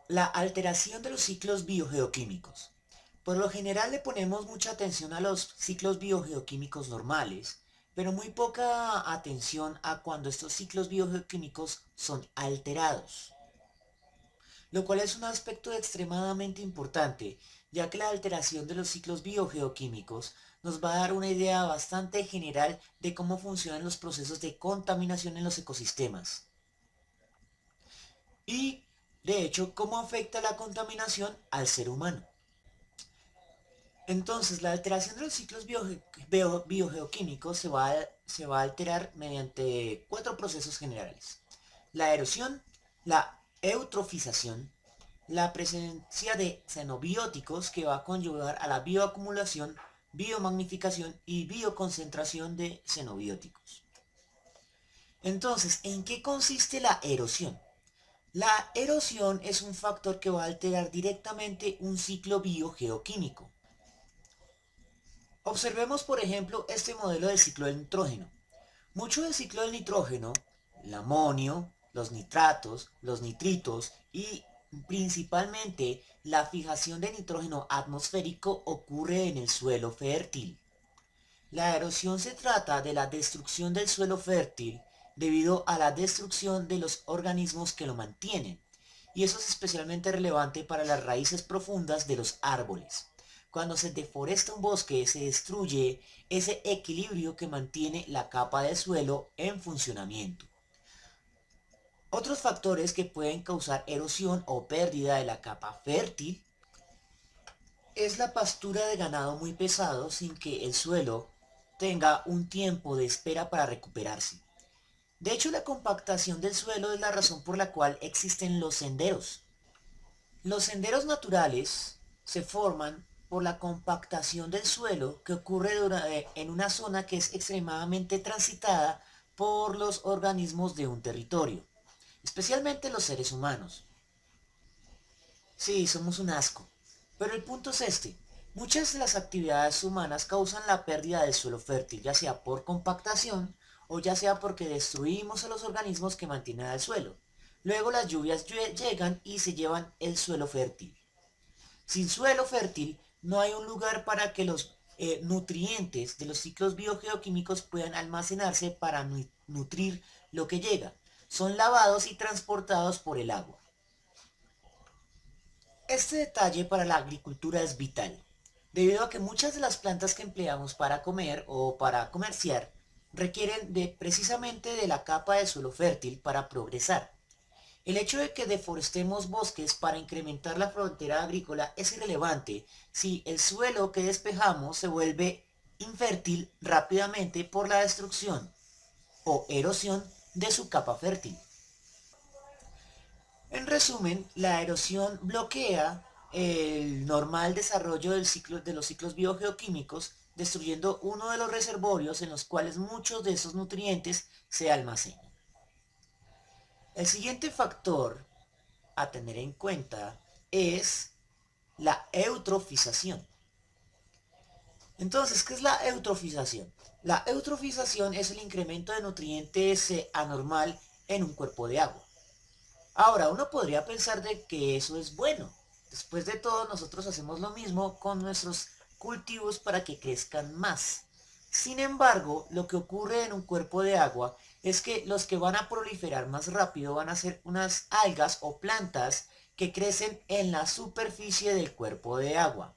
La alteración de los ciclos biogeoquímicos. Por lo general le ponemos mucha atención a los ciclos biogeoquímicos normales, pero muy poca atención a cuando estos ciclos biogeoquímicos son alterados, lo cual es un aspecto extremadamente importante, ya que la alteración de los ciclos biogeoquímicos nos va a dar una idea bastante general de cómo funcionan los procesos de contaminación en los ecosistemas. Y, de hecho, cómo afecta la contaminación al ser humano. Entonces, la alteración de los ciclos biogeoquímicos se va a alterar mediante cuatro procesos generales. La erosión, la eutrofización, la presencia de xenobióticos que va a conllevar a la bioacumulación, biomagnificación y bioconcentración de xenobióticos. Entonces, ¿en qué consiste la erosión? La erosión es un factor que va a alterar directamente un ciclo biogeoquímico. Observemos, por ejemplo, este modelo del ciclo del nitrógeno. Mucho del ciclo del nitrógeno, el amonio, los nitratos, los nitritos y principalmente la fijación de nitrógeno atmosférico ocurre en el suelo fértil. La erosión se trata de la destrucción del suelo fértil debido a la destrucción de los organismos que lo mantienen, y eso es especialmente relevante para las raíces profundas de los árboles. Cuando se deforesta un bosque, se destruye ese equilibrio que mantiene la capa de suelo en funcionamiento. Otros factores que pueden causar erosión o pérdida de la capa fértil es la pastura de ganado muy pesado sin que el suelo tenga un tiempo de espera para recuperarse. De hecho, la compactación del suelo es la razón por la cual existen los senderos. Los senderos naturales se forman por la compactación del suelo que ocurre en una zona que es extremadamente transitada por los organismos de un territorio, especialmente los seres humanos. Sí, somos un asco. Pero el punto es este. Muchas de las actividades humanas causan la pérdida del suelo fértil, ya sea por compactación o ya sea porque destruimos a los organismos que mantienen al suelo. Luego las lluvias llegan y se llevan el suelo fértil. Sin suelo fértil no hay un lugar para que los nutrientes de los ciclos biogeoquímicos puedan almacenarse para nutrir lo que llega. Son lavados y transportados por el agua. Este detalle para la agricultura es vital, debido a que muchas de las plantas que empleamos para comer o para comerciar requieren precisamente de la capa de suelo fértil para progresar. El hecho de que deforestemos bosques para incrementar la frontera agrícola es irrelevante si el suelo que despejamos se vuelve infértil rápidamente por la destrucción o erosión de su capa fértil. En resumen, la erosión bloquea el normal desarrollo de los ciclos biogeoquímicos, destruyendo uno de los reservorios en los cuales muchos de esos nutrientes se almacenan. El siguiente factor a tener en cuenta es la eutrofización. Entonces, ¿qué es la eutrofización? La eutrofización es el incremento de nutrientes anormal en un cuerpo de agua. Ahora, uno podría pensar de que eso es bueno. Después de todo, nosotros hacemos lo mismo con nuestros cultivos para que crezcan más. Sin embargo, lo que ocurre en un cuerpo de agua es que los que van a proliferar más rápido van a ser unas algas o plantas que crecen en la superficie del cuerpo de agua.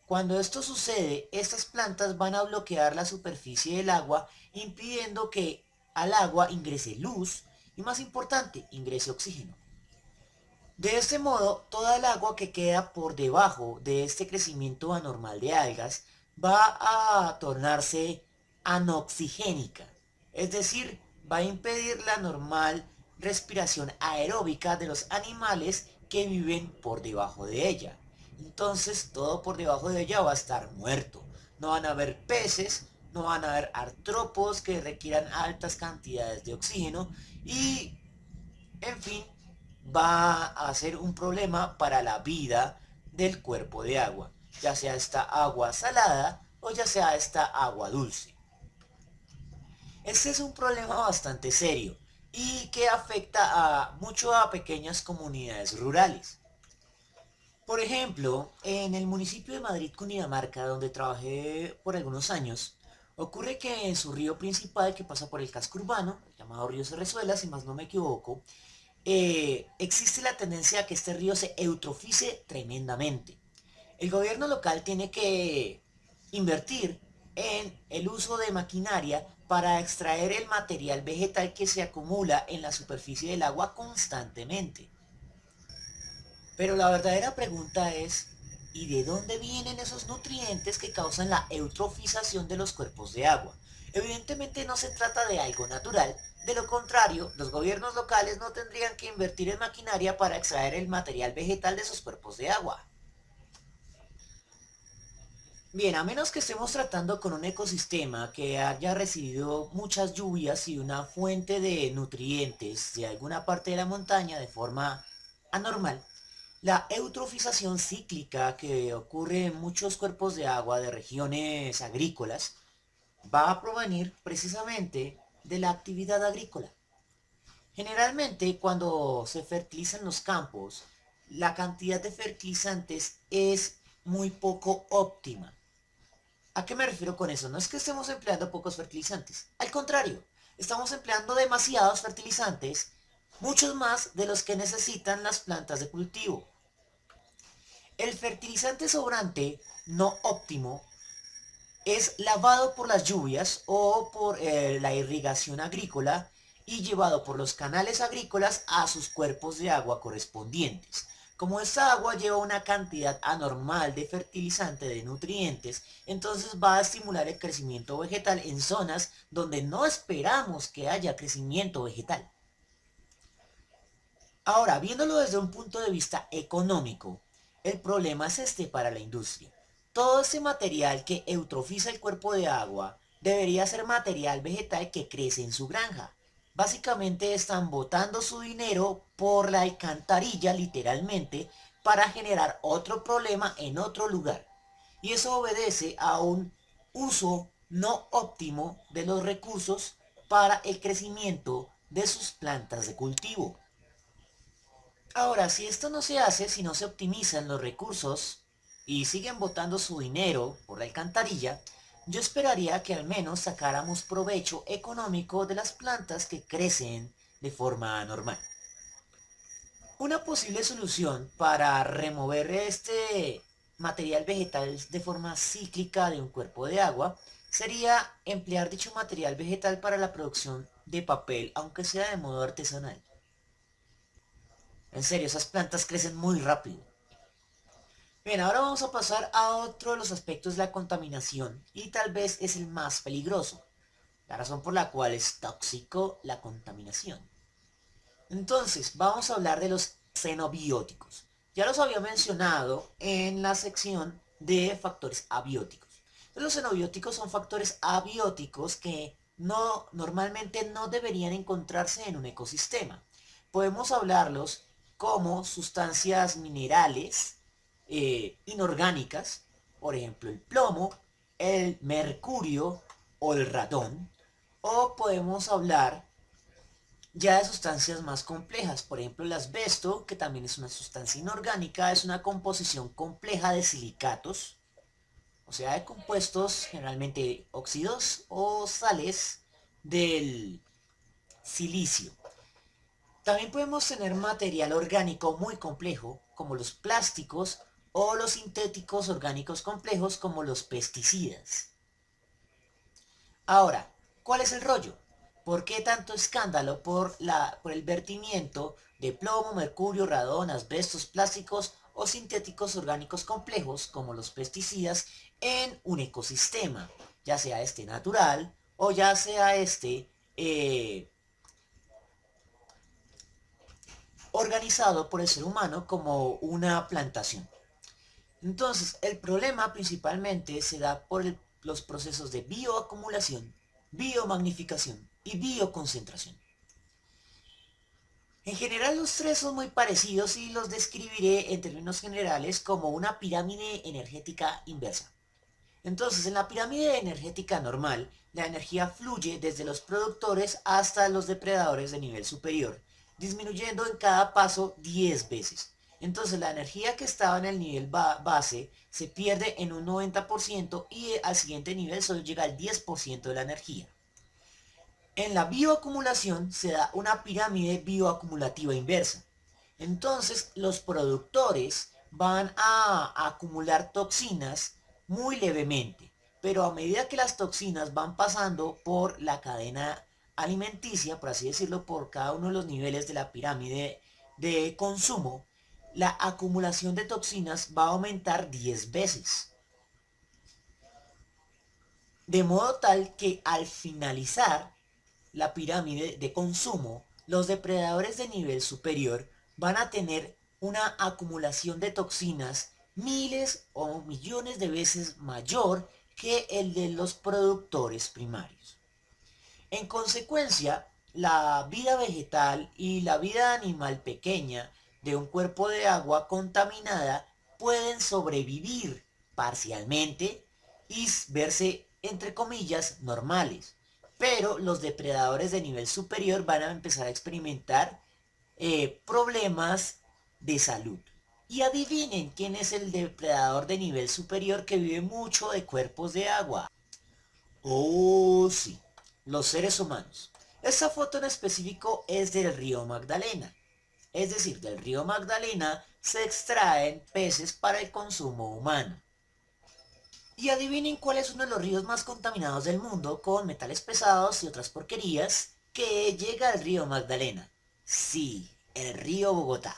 Cuando esto sucede, estas plantas van a bloquear la superficie del agua, impidiendo que al agua ingrese luz y, más importante, ingrese oxígeno. De este modo, toda el agua que queda por debajo de este crecimiento anormal de algas va a tornarse anoxigénica, es decir, va a impedir la normal respiración aeróbica de los animales que viven por debajo de ella. Entonces, todo por debajo de ella va a estar muerto. No van a haber peces, no van a haber artrópodos que requieran altas cantidades de oxígeno y, en fin, va a ser un problema para la vida del cuerpo de agua, ya sea esta agua salada o ya sea esta agua dulce. Este es un problema bastante serio y que afecta mucho a pequeñas comunidades rurales. Por ejemplo, en el municipio de Madrid, Cundinamarca, donde trabajé por algunos años, ocurre que en su río principal, que pasa por el casco urbano, llamado Río Serrezuela, si más no me equivoco, existe la tendencia a que este río se eutrofice tremendamente. El gobierno local tiene que invertir en el uso de maquinaria para extraer el material vegetal que se acumula en la superficie del agua constantemente. Pero la verdadera pregunta es, ¿y de dónde vienen esos nutrientes que causan la eutrofización de los cuerpos de agua? Evidentemente no se trata de algo natural, de lo contrario, los gobiernos locales no tendrían que invertir en maquinaria para extraer el material vegetal de esos cuerpos de agua. Bien, a menos que estemos tratando con un ecosistema que haya recibido muchas lluvias y una fuente de nutrientes de alguna parte de la montaña de forma anormal, la eutrofización cíclica que ocurre en muchos cuerpos de agua de regiones agrícolas va a provenir precisamente de la actividad agrícola. Generalmente cuando se fertilizan los campos, la cantidad de fertilizantes es muy poco óptima. ¿A qué me refiero con eso? No es que estemos empleando pocos fertilizantes. Al contrario, estamos empleando demasiados fertilizantes, muchos más de los que necesitan las plantas de cultivo. El fertilizante sobrante no óptimo es lavado por las lluvias o por la irrigación agrícola y llevado por los canales agrícolas a sus cuerpos de agua correspondientes. Como esta agua lleva una cantidad anormal de fertilizante de nutrientes, entonces va a estimular el crecimiento vegetal en zonas donde no esperamos que haya crecimiento vegetal. Ahora, viéndolo desde un punto de vista económico, el problema es este para la industria. Todo ese material que eutrofiza el cuerpo de agua debería ser material vegetal que crece en su granja. Básicamente están botando su dinero por la alcantarilla, literalmente, para generar otro problema en otro lugar. Y eso obedece a un uso no óptimo de los recursos para el crecimiento de sus plantas de cultivo. Ahora, si esto no se hace, si no se optimizan los recursos y siguen botando su dinero por la alcantarilla, yo esperaría que al menos sacáramos provecho económico de las plantas que crecen de forma normal. Una posible solución para remover este material vegetal de forma cíclica de un cuerpo de agua sería emplear dicho material vegetal para la producción de papel, aunque sea de modo artesanal. En serio, esas plantas crecen muy rápido. Bien, ahora vamos a pasar a otro de los aspectos de la contaminación y tal vez es el más peligroso, la razón por la cual es tóxico la contaminación. Entonces, vamos a hablar de los xenobióticos. Ya los había mencionado en la sección de factores abióticos. Los xenobióticos son factores abióticos que normalmente no deberían encontrarse en un ecosistema. Podemos hablarlos como sustancias minerales inorgánicas, por ejemplo el plomo, el mercurio o el radón, o podemos hablar ya de sustancias más complejas, por ejemplo el asbesto, que también es una sustancia inorgánica, es una composición compleja de silicatos, o sea, de compuestos generalmente óxidos o sales del silicio. También podemos tener material orgánico muy complejo, como los plásticos, o los sintéticos orgánicos complejos, como los pesticidas. Ahora, ¿cuál es el rollo? ¿Por qué tanto escándalo por el vertimiento de plomo, mercurio, radón, asbestos, plásticos o sintéticos orgánicos complejos, como los pesticidas, en un ecosistema? Ya sea este natural o ya sea este organizado por el ser humano como una plantación. Entonces, el problema principalmente se da por los procesos de bioacumulación, biomagnificación y bioconcentración. En general los tres son muy parecidos y los describiré en términos generales como una pirámide energética inversa. Entonces, en la pirámide energética normal, la energía fluye desde los productores hasta los depredadores de nivel superior, disminuyendo en cada paso 10 veces. Entonces la energía que estaba en el nivel base se pierde en un 90% y al siguiente nivel solo llega al 10% de la energía. En la bioacumulación se da una pirámide bioacumulativa inversa. Entonces los productores van a acumular toxinas muy levemente, pero a medida que las toxinas van pasando por la cadena alimenticia, por así decirlo, por cada uno de los niveles de la pirámide de consumo, la acumulación de toxinas va a aumentar 10 veces. De modo tal que al finalizar la pirámide de consumo, los depredadores de nivel superior van a tener una acumulación de toxinas miles o millones de veces mayor que el de los productores primarios. En consecuencia, la vida vegetal y la vida animal pequeña de un cuerpo de agua contaminada pueden sobrevivir parcialmente y verse, entre comillas, normales. Pero los depredadores de nivel superior van a empezar a experimentar problemas de salud. Y adivinen quién es el depredador de nivel superior que vive mucho de cuerpos de agua. Oh, sí, los seres humanos. Esta foto en específico es del río Magdalena. Es decir, del río Magdalena se extraen peces para el consumo humano. Y adivinen cuál es uno de los ríos más contaminados del mundo con metales pesados y otras porquerías que llega al río Magdalena. Sí, el río Bogotá.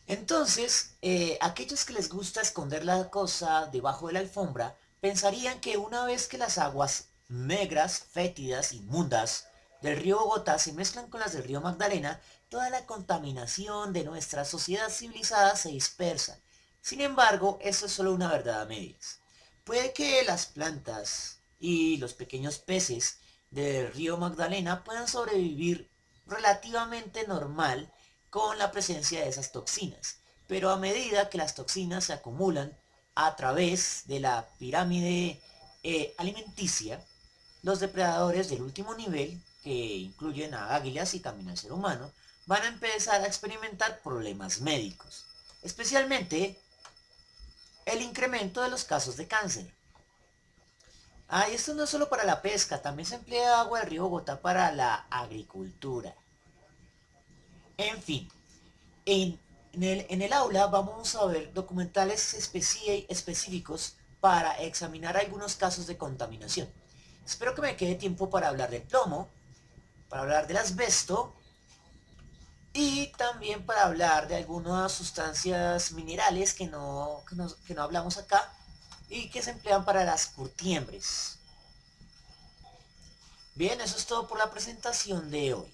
Entonces, aquellos que les gusta esconder la cosa debajo de la alfombra, pensarían que una vez que las aguas negras, fétidas, inmundas del río Bogotá se mezclan con las del río Magdalena, toda la contaminación de nuestra sociedad civilizada se dispersa. Sin embargo, eso es solo una verdad a medias. Puede que las plantas y los pequeños peces del río Magdalena puedan sobrevivir relativamente normal con la presencia de esas toxinas. Pero a medida que las toxinas se acumulan a través de la pirámide alimenticia, los depredadores del último nivel, que incluyen a águilas y también al ser humano, van a empezar a experimentar problemas médicos, especialmente el incremento de los casos de cáncer. Y esto no es solo para la pesca, también se emplea agua del río Bogotá para la agricultura. En fin, en el aula vamos a ver documentales específicos para examinar algunos casos de contaminación. Espero que me quede tiempo para hablar del plomo, para hablar del asbesto y también para hablar de algunas sustancias minerales que no hablamos acá y que se emplean para las curtiembres. Bien, eso es todo por la presentación de hoy.